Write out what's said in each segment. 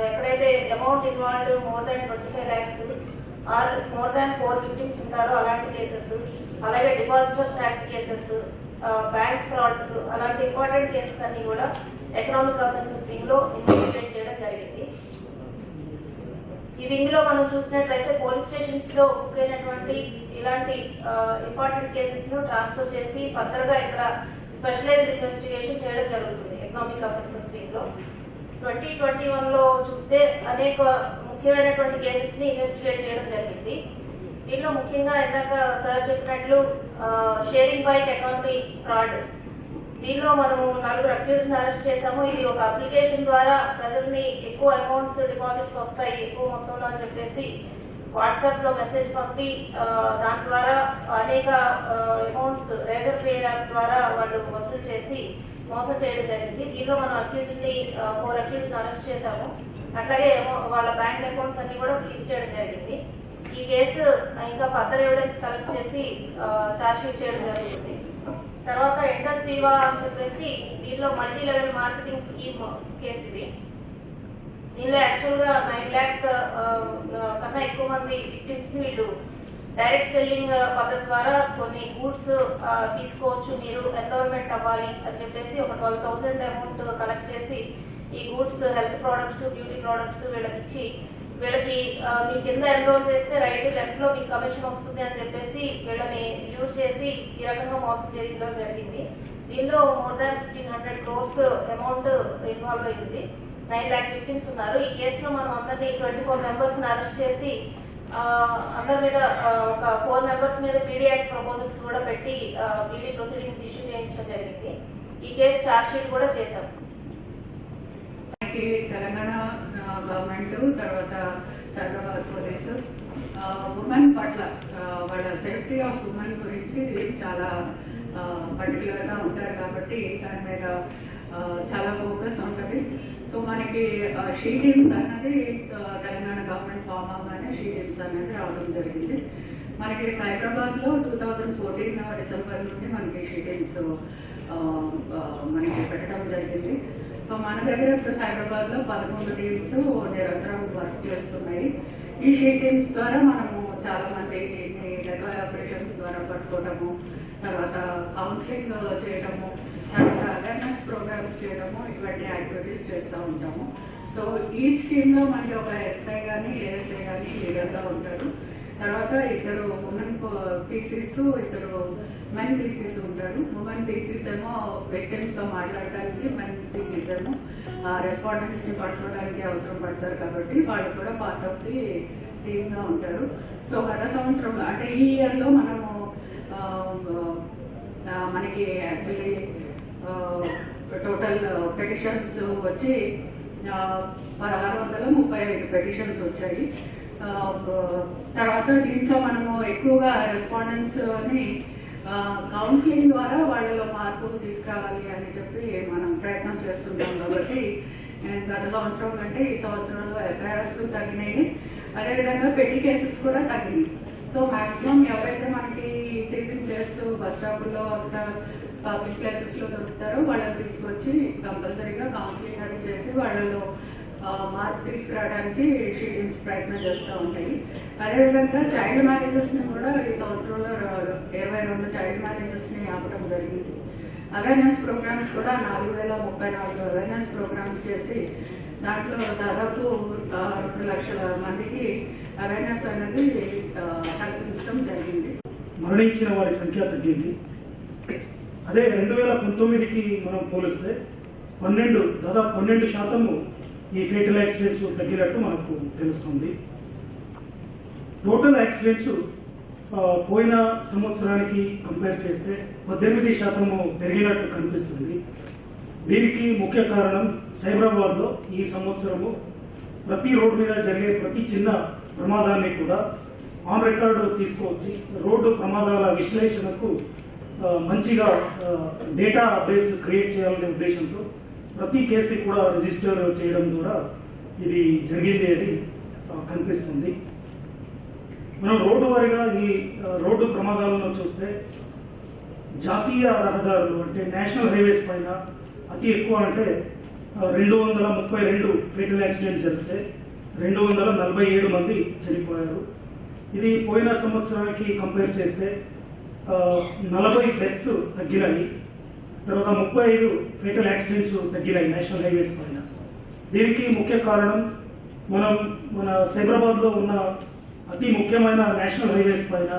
ఎక్కడైతే amount involved more than 25 lakhs or more than 4 victims ఉంటారో అలాంటి కేసెస్, అలాగే depositors act cases, bank frauds, అలాంటి ఇంపార్టెంట్ కేసెస్ అన్ని కూడా ఎకనామిక్ అఫెన్సెస్ వింగ్ లో ఇన్వెస్టిగేట్ చేయడం జరిగింది. ఈ వింగ్ లో మనం చూసినట్లయితే పోలీస్ స్టేషన్స్ లో బుక్ అయినటువంటి ఇలాంటి ఇంపార్టెంట్ కేసెస్ ను ట్రాన్స్ఫర్ చేసి ఫర్దర్ గా ఇక్కడ స్పెషలైజ్డ్ ఇన్వెస్టిగేషన్ చేయడం జరుగుతుంది ఎకనామిక్ అఫెన్సెస్ వింగ్ లో. 2021 లో చూస్తే అనేక ముఖ్యమైనటువంటి కేసెస్ ని ఇన్వెస్టిగేట్ చేయడం జరిగింది. దీనిలో ముఖ్యంగా ఇందాక సార్ చెప్పినట్లు షేరింగ్ బైక్ ఎకానమీ ఫ్రాడ్, దీనిలో మనము 4 అక్యూజ్ని అరెస్ట్ చేశాము. ఇది ఒక అప్లికేషన్ ద్వారా ప్రజల్ని ఎక్కువ అమౌంట్స్ డిపాజిట్స్ వస్తాయి ఎక్కువ మొత్తంలో అని చెప్పేసి వాట్సాప్ లో మెసేజ్ పంపి దాని ద్వారా అనేక అమౌంట్స్ రేజర్ పే యాప్ ద్వారా వాళ్ళు వసూలు చేసి మోసం చేయడం జరిగింది. దీనిలో మనం అక్యూజ్ని 4 అక్యూజ్ని అరెస్ట్ చేశాము. అట్లాగే వాళ్ళ బ్యాంక్ అకౌంట్స్ అన్ని కూడా ఫ్రీజ్ చేయడం జరిగింది. ఈ కేసు ఇంకా ఫర్దర్ ఎవిడెన్స్ కలెక్ట్ చేసి ఛార్జ్ షీట్ చేయడం జరుగుతుంది. తర్వాత ఎంటస్ వివా అని చెప్పేసి దీనిలో multi level marketing scheme case ఇది. దీనిలో యాక్చువల్ గా 9 lakh కన్నా ఎక్కువ మంది విక్టిమ్స్ ని వీళ్ళు డైరెక్ట్ సెల్లింగ్ పద్ధతి ద్వారా కొన్ని గూడ్స్ తీసుకోవచ్చు, మీరు ఎన్రోల్మెంట్ అవ్వాలి అని చెప్పేసి ఒక 12,000 అమౌంట్ కలెక్ట్ చేసి ఈ goods health products beauty products వీళ్ళకి ఇచ్చి వీళ్ళకి మీ కింద ఎన్రోల్ చేస్తే రైట్ లెఫ్ట్ లో మీకు కమిషన్ వస్తుంది అని చెప్పేసి వీళ్ళని యూజ్ చేసి ఈ రకంగా మోసం చేయడం జరిగింది. దీనిలో more than 1,500 crores amount involve అయింది. 9 lakh victims ఉన్నారు. ఈ కేసులో మనం అందరినీ 24 members అరెస్ట్ చేసి అందరి మీద ఒక 4 members మీద పీడీ యాక్ట్ ప్రపోజల్స్ కూడా పెట్టి పీడీ ప్రొసీడింగ్స్ ఇష్యూ చేయించడం జరిగింది. ఈ కేసు ఛార్జ్ షీట్ కూడా చేశాం. తెలంగాణ గవర్నమెంట్ తర్వాత సైబరాబాద్ పోలీసు ఉమెన్ పట్ల వాళ్ళ సేఫ్టీ ఆఫ్ ఉమెన్ గురించి చాలా పర్టికులర్ గా ఉంటారు కాబట్టి దాని మీద చాలా ఫోకస్ ఉంటుంది. సో మనకి షీ టీమ్స్ అన్నది తెలంగాణ గవర్నమెంట్ ఫామ్ అవగానే షీ టీమ్స్ అనేది రావడం జరిగింది. మనకి సైబరాబాద్ లో 2014 డిసెంబర్ నుండి మనకి షీ టీమ్స్ మనకి పెట్టడం జరిగింది. సో మన దగ్గర ఇప్పుడు సైబరాబాద్ లో 11 టీమ్స్ నిరంతరం వర్క్ చేస్తున్నాయి. ఈ షీ టీమ్స్ ద్వారా మనము చాలా మంది లెగల్ ఆపరేషన్స్ ద్వారా పట్టుకోవడము, తర్వాత కౌన్సిలింగ్ చేయడము, తర్వాత అవేర్నెస్ ప్రోగ్రామ్స్ చేయడము, ఇటువంటి యాక్టివిటీస్ చేస్తూ ఉంటాము. సో ఈ స్కీమ్ లో మనకి ఒక ఎస్ఐ కానీ ఏఎస్ఐ కానీ లీడర్ గా ఉంటారు. తర్వాత 2 ఉమెన్ పీసీస్ 2 మెన్ పీసీస్ ఉంటారు. ఉమెన్ పీసీస్ ఏమో విక్టిమ్స్ తో మాట్లాడడానికి, మెన్ పీసీస్ ఏమో రెస్పాండెంట్స్ ని పట్టుకోవడానికి అవసరం పడతారు కాబట్టి వాళ్ళు కూడా పార్ట్ ఆఫ్ ది టీమ్ గా ఉంటారు. సో గత సంవత్సరంలో అంటే ఈ ఇయర్ లో మనము మనకి యాక్చువల్లీ టోటల్ పెటిషన్స్ వచ్చి 1635 పెటిషన్స్ వచ్చాయి. తర్వాత దీంట్లో మనము ఎక్కువగా రెస్పాండెంట్స్ ని కౌన్సిలింగ్ ద్వారా వాళ్ళలో మార్పులు తీసుకురావాలి అని చెప్పి మనం ప్రయత్నం చేస్తుంటాం. కాబట్టి గత సంవత్సరం కంటే ఈ సంవత్సరంలో ఎఫ్ఐఆర్స్ తగ్గినాయి, అదేవిధంగా పెట్టి కేసెస్ కూడా తగ్గినాయి. సో మాక్సిమం ఎవరైతే మనకి టీచింగ్ చేస్తూ బస్ స్టాపుల్లో పబ్లిక్ ప్లేసెస్ లో దొరుకుతారో వాళ్ళని తీసుకొచ్చి కంపల్సరీగా కౌన్సిలింగ్ అది చేసి వాళ్ళలో మార్పు తీసుకురావడానికి షీ టీమ్స్ ప్రయత్నం చేస్తూ ఉంటాయి. అదేవిధంగా చైల్డ్ మ్యారేజెస్ ని కూడా ఈ సంవత్సరంలో 22 చైల్డ్ మ్యారేజెస్ ని ఆపడం జరిగింది. అవేర్నెస్ ప్రోగ్రామ్స్ కూడా 4034 అవేర్నెస్ ప్రోగ్రామ్స్ చేసి దాంట్లో దాదాపు 2 లక్షల మందికి అవేర్నెస్ అనేది కల్పించడం జరిగింది. మరణించిన వారి సంఖ్య తగ్గింది. అదే 2019కి మనం పోలిస్తే దాదాపు 12% ఈ ఫేటల్ యాక్సిడెంట్స్ తగ్గినట్టు మనకు తెలుస్తుంది. టోటల్ యాక్సిడెంట్స్ పోయిన సంవత్సరానికి కంపేర్ చేస్తే 18% పెరిగినట్టు కనిపిస్తుంది. దీనికి ముఖ్య కారణం సైబరాబాద్ లో ఈ సంవత్సరము ప్రతి రోడ్డు మీద జరిగే ప్రతి చిన్న ప్రమాదాన్ని కూడా ఆన్ రికార్డు తీసుకువచ్చి రోడ్డు ప్రమాదాల విశ్లేషణకు మంచిగా డేటా బేస్ క్రియేట్ చేయాలనే ఉద్దేశంతో ప్రతి కేసుని కూడా రిజిస్టర్ చేయడం ద్వారా ఇది జరిగింది అని కనిపిస్తుంది. మనం రోడ్డు వారీగా ఈ రోడ్డు ప్రమాదాలను చూస్తే జాతీయ రహదారులు అంటే నేషనల్ హైవేస్ పైన అతి ఎక్కువ అంటే 232 ఫేటల్ యాక్సిడెంట్ జరిగితే 247 మంది చనిపోయారు. ఇది పోయిన సంవత్సరానికి కంపేర్ చేస్తే 40 డెత్స్ తగ్గినాయి. తర్వాత 35 ఫేటల్ యాక్సిడెంట్స్ తగ్గినాయి నేషనల్ హైవేస్ పైన. దీనికి ముఖ్య కారణం మన సైబరాబాద్లో ఉన్న అతి ముఖ్యమైన నేషనల్ హైవేస్ పైన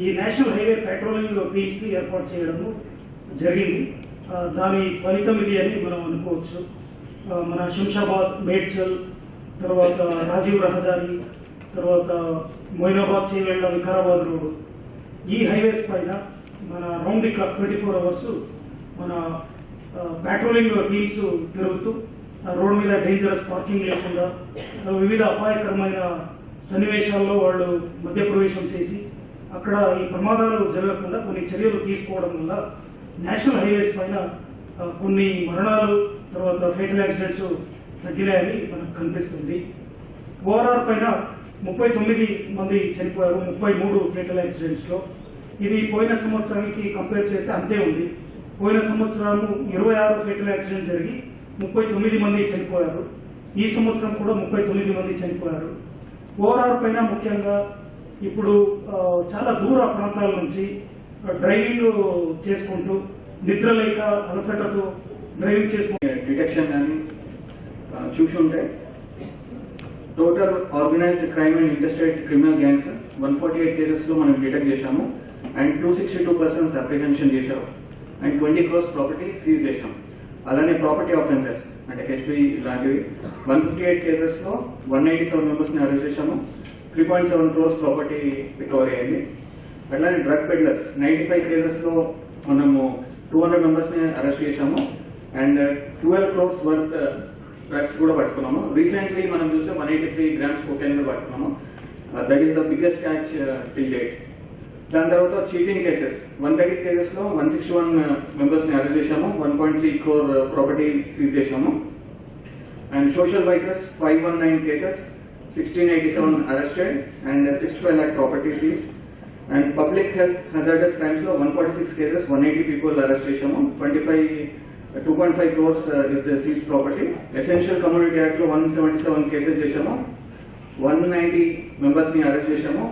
ఈ నేషనల్ హైవే పెట్రోలింగ్ టీమ్స్ ని ఏర్పాటు చేయడము జరిగింది. దాని ఫలితం ఇది అని మనం అనుకోవచ్చు. మన శంషాబాద్, మేడ్చల్, తర్వాత రాజీవ్ రహదారి, తర్వాత మొయినాబాద్, చేవెళ్ళ, వికారాబాద్ రోడ్డు, ఈ హైవేస్ పైన మన రౌండ్ ది క్లాక్ 24 అవర్స్ మన పెట్రోలింగ్ టీమ్స్ తిరుగుతూ రోడ్డు మీద డేంజరస్ పార్కింగ్ లేకుండా వివిధ అపాయకరమైన సన్నివేశాల్లో వాళ్ళు మధ్యప్రవేశం చేసి అక్కడ ఈ ప్రమాదాలు జరగకుండా కొన్ని చర్యలు తీసుకోవడం వల్ల నేషనల్ హైవేస్ పైన కొన్ని మరణాలు, తర్వాత ఫేటల్ యాక్సిడెంట్స్ తగ్గినాయని మనకు కనిపిస్తుంది. ఓఆర్ఆర్ పైన 39 మంది చనిపోయారు 33 ఫేటల్ యాక్సిడెంట్స్లో. ఇది పోయిన సంవత్సరానికి కంపేర్ చేస్తే అంతే ఉంది. పోయిన సంవత్సరం 26 ఫేటల్ యాక్సిడెంట్ జరిగి 39 మంది చనిపోయారు. ఈ సంవత్సరం కూడా 39 మంది చనిపోయారు. ఓఆర్ఆర్ పైన ముఖ్యంగా ఇప్పుడు చాలా దూర ప్రాంతాల నుంచి డ్రైవింగ్ చేసుకుంటూ నిద్ర లేక అలసటతో డ్రైవింగ్ చేసుకుంటూ డిటెక్షన్ కానీ చూసుంటే total organised crime and interstate criminal gangs 148 కేసెస్లో మనం డిటెక్ట్ చేశాము అండ్ 262 పర్సన్స్ అప్రిహెన్షన్ చేశారు అండ్ 20 crores ప్రాపర్టీ సీజ్ చేశాం. అలానే ప్రాపర్టీ ఆఫెన్సెస్ అంటే హెచ్పి లాంటివి 158 కేసెస్లో 187 మెంబర్స్ని అరెస్ట్ చేశాము. 3.7 crores ప్రాపర్టీ రికవరీ అయింది. అట్లానే డ్రగ్ పెడ్లర్స్ 95 కేసెస్లో మనము 200 మెంబర్స్ని అరెస్ట్ చేశాము అండ్ 12 crores వర్త్ డ్రగ్స్ కూడా పట్టుకున్నాము. రీసెంట్లీ మనం చూస్తే 183 grams cocaine కూడా పట్టుకున్నాము. That is the biggest catch till date. దాని తర్వాత చీటింగ్ కేసెస్ 130 కేసెస్లో 161 మెంబర్స్ని అరెస్ట్ చేశాము. 1.3 crore ప్రాపర్టీ సీజ్ చేశాము. And social vices 519 cases 1687 arrested and 65 lakh property seize. And public health hazardous crimes లో 146 కేసెస్ 180 పీపుల్ అరెస్ట్ చేశాము. 2.5 crores is the seize property. Essential community act లో 177 cases చేశాము. 190 members ని arrest చేశాము.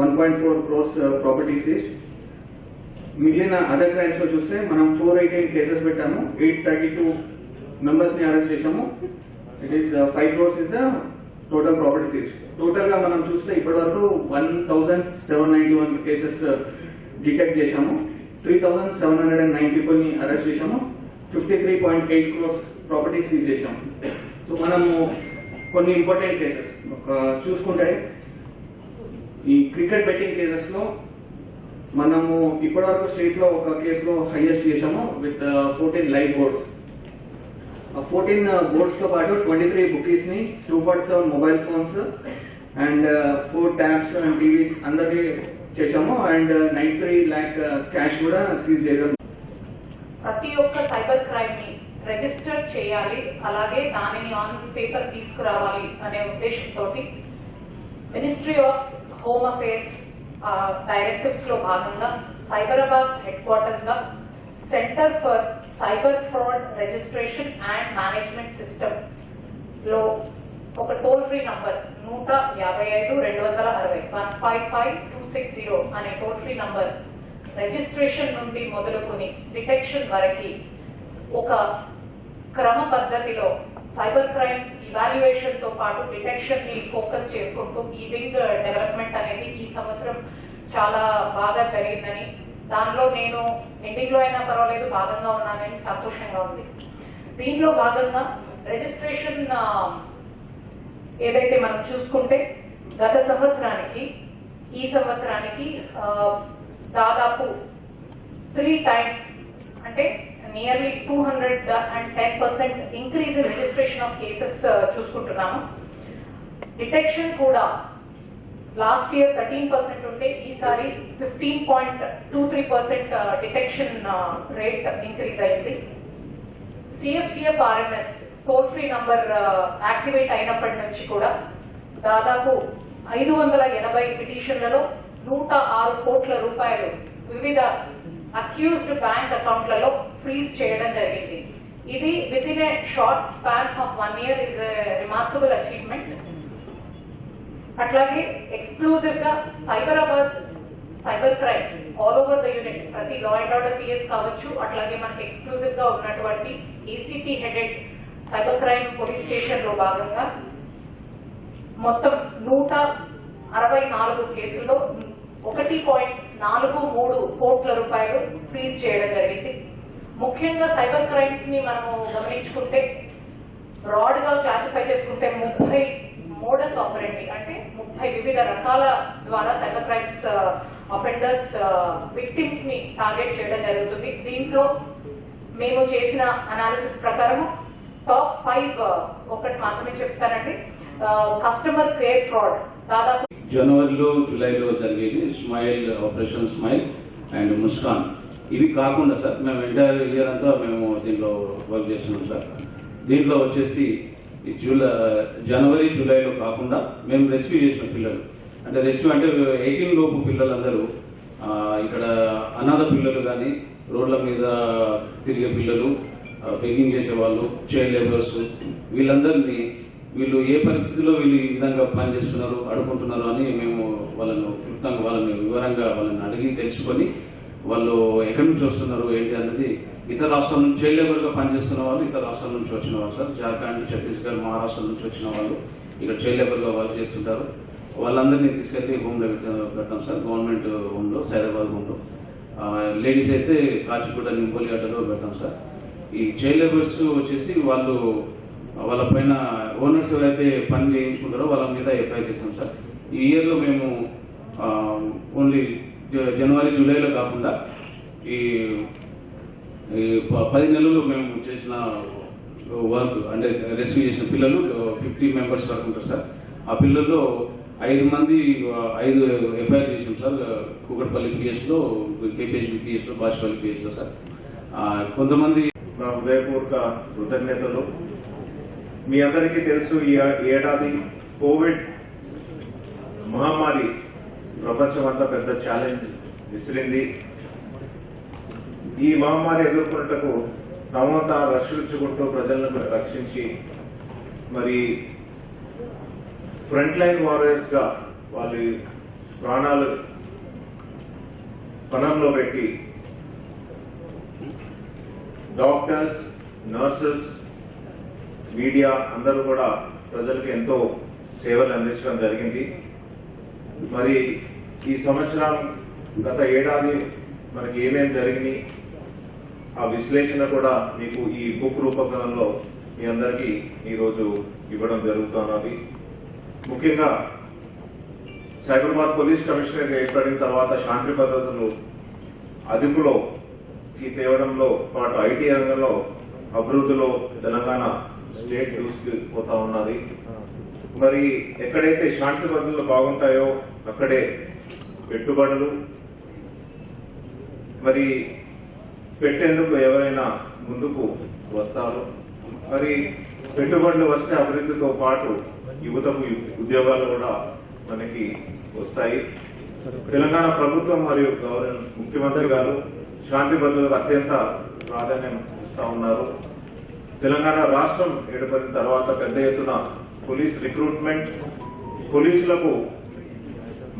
1.4 crores property seize. మిగిలిన other crimes లో చూస్తే మనం 418 కేసెస్ పెట్టాము. 832 మెంబర్స్ ని అరెస్ట్ చేశాము. It is 5 crores is the total property seize. Total గా మనం చూస్తే ఇప్పటి వరకు 1791 కేసెస్ డిటెక్ట్ చేశాము. 3709 పీపుల్ ని అరెస్ట్ చేశాము. 53.8 crores ప్రాపర్టీ సీజ్ చేశాము. సో మనము కొన్ని ఇంపార్టెంట్ కేసెస్ చూసుకుంటే ఈ క్రికెట్ బెట్టింగ్ కేసెస్ లో మనము ఇప్పటి వరకు స్టేట్ లో ఒక కేసులో హైయెస్ట్ చేశాము విత్ 14 లైవ్ బోర్డ్స్. 14 బోర్డ్స్ తో పాటు 23 బుకీస్ ని 247 mobile phones and 4 tabs and TVs అందరికీ చేశాము అండ్ 93 lakh క్యాష్ కూడా సీజ్ చేయడం. ప్రతి ఒక్క సైబర్ క్రైమ్ ని రిజిస్టర్ చేయాలి, అలాగే దానిని ఆన్ పేపర్ తీసుకురావాలి అనే ఉద్దేశంతో ministry of home affairs directives లో భాగంగా సైబరాబాద్ హెడ్ క్వార్టర్స్ గా centre for cyber fraud registration and management system లో ఒక టోల్ ఫ్రీ నంబర్ 155-260 155-260 అనే టోల్ ఫ్రీ నంబర్ రిజిస్ట్రేషన్ నుండి మొదలుకొని డిటెక్షన్ వరకు ఒక క్రమ పద్ధతిలో సైబర్ క్రైమ్స్ ఇవాల్యుయేషన్ తో పాటు డిటెక్షన్ ని ఫోకస్ చేసుకుంటూ ఈ వింగ్ డెవలప్మెంట్ అనేది ఈ సంవత్సరం చాలా బాగా జరిగిందని, దానిలో నేను ఎండింగ్ లో అయినా పర్వాలేదు భాగంగా ఉన్నానని సంతోషంగా ఉంది. దీనిలో భాగంగా రిజిస్ట్రేషన్ ఏదైతే మనం చూసుకుంటే గత సంవత్సరానికి ఈ సంవత్సరానికి దాదాపు 3 times అంటే nearly 210% increase in registration of cases చూసుకుంటున్నాము. డిటెక్షన్ కూడా లాస్ట్ ఇయర్ 13% ఉంటే ఈసారి 15.23% డిటెక్షన్ రేట్ ఇంక్రీజ్ అయింది. CFCF RMS toll free number activate అయినప్పటి నుంచి కూడా దాదాపు 580 పిటిషన్లలో 106 కోట్ల రూపాయలు వివిధ అక్యూజ్డ్ బ్యాంక్ అకౌంట్లలో ఫ్రీజ్ చేయడం జరిగింది. ఇది with in a short span of 1 year is a remarkable achievement. అట్లాగే ఎక్స్క్లూజివ్ గా cyber crimes all over the unit, ప్రతి లా అండ్ ఆర్డర్ పిఎస్ కావచ్చు, అట్లాగే మనకి ఎక్స్క్లూజివ్ గా ఉన్నటువంటి ACP headed cyber crime police station లో భాగంగా మొత్తం 164 కేసుల్లో 1.43 కోట్ల రూపాయలు ఫ్రీజ్ చేయడం జరిగింది. ముఖ్యంగా సైబర్ క్రైమ్స్ ని మనము గమనించుకుంటే బ్రాడ్ గా క్లాసిఫై చేసుకుంటే 30 మోడస్ ఆపరెండి, అంటే 30 వివిధ రకాల ద్వారా సైబర్ క్రైమ్స్ అఫెండర్స్ విక్టిమ్స్ ని టార్గెట్ చేయడం జరుగుతుంది. దీంట్లో మేము చేసిన అనాలిసిస్ ప్రకారం టాప్ 5 ఒకటి మాత్రమే చెప్తానండి. కస్టమర్ కేర్ ఫ్రాడ్ దాదాపు జనవరిలో జూలైలో జరిగేది smile, operation smile and Muskan. ఇవి కాకుండా సార్ మేము ఎంటైర్ ఇయర్ అంతా మేము దీంట్లో వర్క్ చేస్తున్నాం సార్. దీంట్లో వచ్చేసి జనవరి జూలైలో కాకుండా మేము రెస్క్యూ చేసిన పిల్లలు, అంటే రెస్క్యూ అంటే 18 లోపు పిల్లలందరూ ఇక్కడ అనాథ పిల్లలు కానీ, రోడ్ల మీద తిరిగే పిల్లలు, బెగ్గింగ్ చేసేవాళ్ళు, చైల్డ్ లేబర్స్, వీళ్ళందరినీ వీళ్ళు ఏ పరిస్థితిలో వీళ్ళు ఈ విధంగా పనిచేస్తున్నారు, అడుగుంటున్నారు అని మేము వాళ్ళని వివరంగా వాళ్ళని అడిగి తెలుసుకొని వాళ్ళు ఎక్కడి నుంచి వస్తున్నారు ఏంటి అన్నది, ఇతర రాష్ట్రాల నుంచి చైల్డ్ లేబర్గా పనిచేస్తున్న వాళ్ళు ఇతర రాష్ట్రాల నుంచి వచ్చిన వాళ్ళు సార్, జార్ఖండ్, ఛత్తీస్గఢ్, మహారాష్ట్ర నుంచి వచ్చిన వాళ్ళు ఇక్కడ చైల్డ్ లేబర్గా వర్క్ చేస్తుంటారు. వాళ్ళందరినీ తీసుకెళ్లి హోమ్లో పెడతాం సార్, గవర్నమెంట్ హోమ్లో, సైదాబాద్ హోమ్లో. లేడీస్ అయితే కాచిగూడ, నింపోలిగడ్డలో పెడతాం సార్. ఈ చైల్డ్ లేబర్స్ వచ్చేసి వాళ్ళ పైన ఓనర్స్ ఎవరైతే పని చేయించుకుంటారో వాళ్ళ మీద ఎఫ్ఐఆర్ చేస్తాం సార్. ఈ ఇయర్లో మేము ఓన్లీ జనవరి జూలైలో కాకుండా ఈ 10 నెలలు మేము చేసిన వర్క్, అంటే రెస్క్యూ చేసిన పిల్లలు 50 మెంబర్స్ వరకు ఉంటారు సార్. ఆ పిల్లల్లో 5 ఎఫ్ఐఆర్ చేసాం సార్. కూకట్పల్లి పిఎస్లో, కేపీహెచ్బి పిఎస్లో, బాచ్పల్లి పిఎస్లో సార్. కొంతమంది నా హృదయపూర్వక కృతజ్ఞతలు. మీ అందరికీ తెలుసు, ఈ ఏడాది కోవిడ్ మహమ్మారి ప్రపంచమంతా పెద్ద ఛాలెంజ్ విసిరింది. ఈ మహమ్మారి ఎదుర్కొన్నటకు తమంతా రక్షించుకుంటూ ప్రజలను రక్షించి మరి ఫ్రంట్ లైన్ వారియర్స్ గా వాళ్ళ ప్రాణాలు పణంలో పెట్టి డాక్టర్స్, నర్సెస్, మీడియా అందరూ కూడా ప్రజలకు ఎంతో సేవలు అందించడం జరిగింది. మరి ఈ సంవత్సరం గత ఏడాది మనకి ఏమేమి జరిగినాయి ఆ విశ్లేషణ కూడా మీకు ఈ బుక్ రూపకంలో మీ అందరికీ ఈరోజు ఇవ్వడం జరుగుతున్నది. ముఖ్యంగా సైబరాబాద్ పోలీస్ కమిషనర్ ఏర్పడిన తర్వాత శాంతి భద్రతలు అదుపులోకి తేవడంలో పాటు ఐటీ రంగంలో అభివృద్ధిలో తెలంగాణ స్టేట్ దూసుకుపోతా ఉన్నది. మరి ఎక్కడైతే శాంతి భద్రతలు బాగుంటాయో అక్కడే పెట్టుబడులు మరి పెట్టేందుకు ఎవరైనా ముందుకు వస్తారు. మరి పెట్టుబడులు వస్తే అభివృద్ధితో పాటు యువతకు ఉద్యోగాలు కూడా మనకి వస్తాయి. తెలంగాణ ప్రభుత్వం మరియు ముఖ్యమంత్రి గారు శాంతి భద్రతలకు అత్యంత ప్రాధాన్యం ఇస్తా ఉన్నారు. తెలంగాణ రాష్ట్రం ఏర్పడిన తర్వాత పెద్ద ఎత్తున పోలీస్ రిక్రూట్మెంట్, పోలీసులకు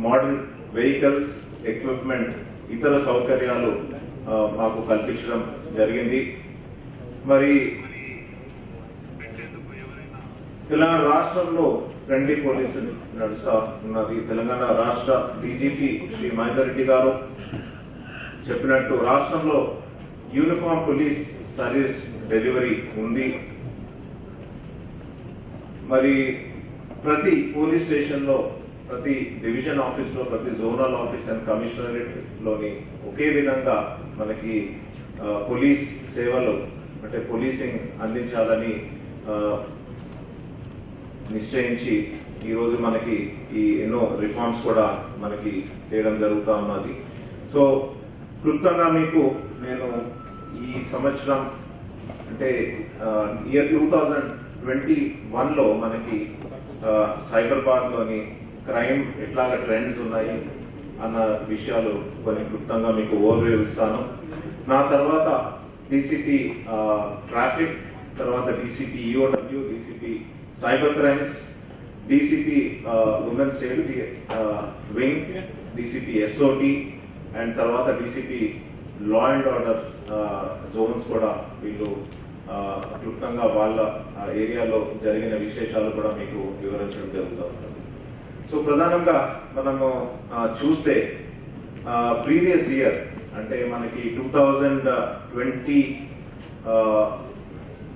మోడర్న్ వెహికల్స్, ఎక్విప్మెంట్, ఇతర సౌకర్యాలు మాకు కల్పించడం జరిగింది. మరి తెలంగాణ రాష్ట్రంలో ఫ్రెండ్లీ పోలీసు నడుస్తా ఉన్నది. తెలంగాణ రాష్ట్ర డీజీపీ శ్రీ మహేందర్ రెడ్డి గారు చెప్పినట్టు రాష్ట్రంలో యూనిఫామ్ పోలీస్ సర్వీస్ డెలివరీ ఉంది. మరి ప్రతి పోలీస్ స్టేషన్ లో, ప్రతి డివిజన్ ఆఫీస్ లో, ప్రతి జోనల్ ఆఫీస్ అండ్ కమిషనరేట్ లోని ఒకే విధంగా మనకి పోలీస్ సేవలు అంటే పోలీసింగ్ అందించాలని నిశ్చయించి ఈరోజు మనకి ఈ ఎన్నో రిఫార్మ్స్ కూడా మనకి చేయడం జరుగుతూ ఉన్నది. సో క్లుప్తంగా మీకు నేను ఈ సంవత్సరం అంటే ఇయర్ 2021లో మనకి సైబరాబాద్ లోని క్రైమ్ ఎట్లాగా ట్రెండ్స్ ఉన్నాయి అన్న విషయాలు కొన్ని క్లుప్తంగా మీకు ఓవర్వ్యూ ఇస్తాను. నా తర్వాత డీసీపీ ట్రాఫిక్, తర్వాత DCP EOW, DCP cyber crimes, DCP women safety wing, DCP SOT and తర్వాత DCP law and orders zones కూడా వీళ్ళు క్లుప్తంగా వాళ్ళ ఏరియాలో జరిగిన విశేషాలు కూడా మీకు వివరించడం జరుగుతూ ఉంటుంది. సో ప్రధానంగా మనము చూస్తే ప్రీవియస్ ఇయర్ అంటే మనకి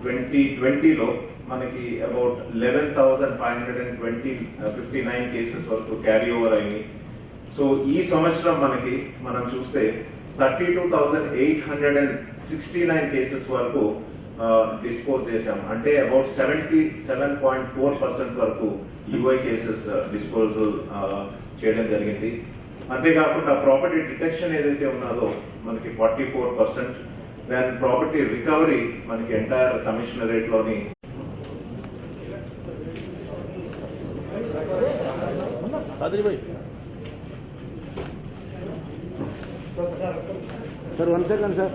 2020లో మనకి అబౌట్ 11,559 కేసెస్ వరకు క్యారీ ఓవర్ అయింది. సో ఈ సంవత్సరం మనం చూస్తే 32,869 కేసెస్ వరకు డిస్పోజ్ చేశాం. అంటే అబౌట్ 77.4% వరకు యూఐ కేసెస్ డిస్పోజల్ చేయడం జరిగింది. అంతేకాకుండా ప్రాపర్టీ డిటెక్షన్ ఏదైతే ఉన్నదో మనకి 44%, దాని ప్రాపర్టీ రికవరీ మనకి ఎంటైర్ కమిషనరేట్ లోని सर 1 सेकंड सर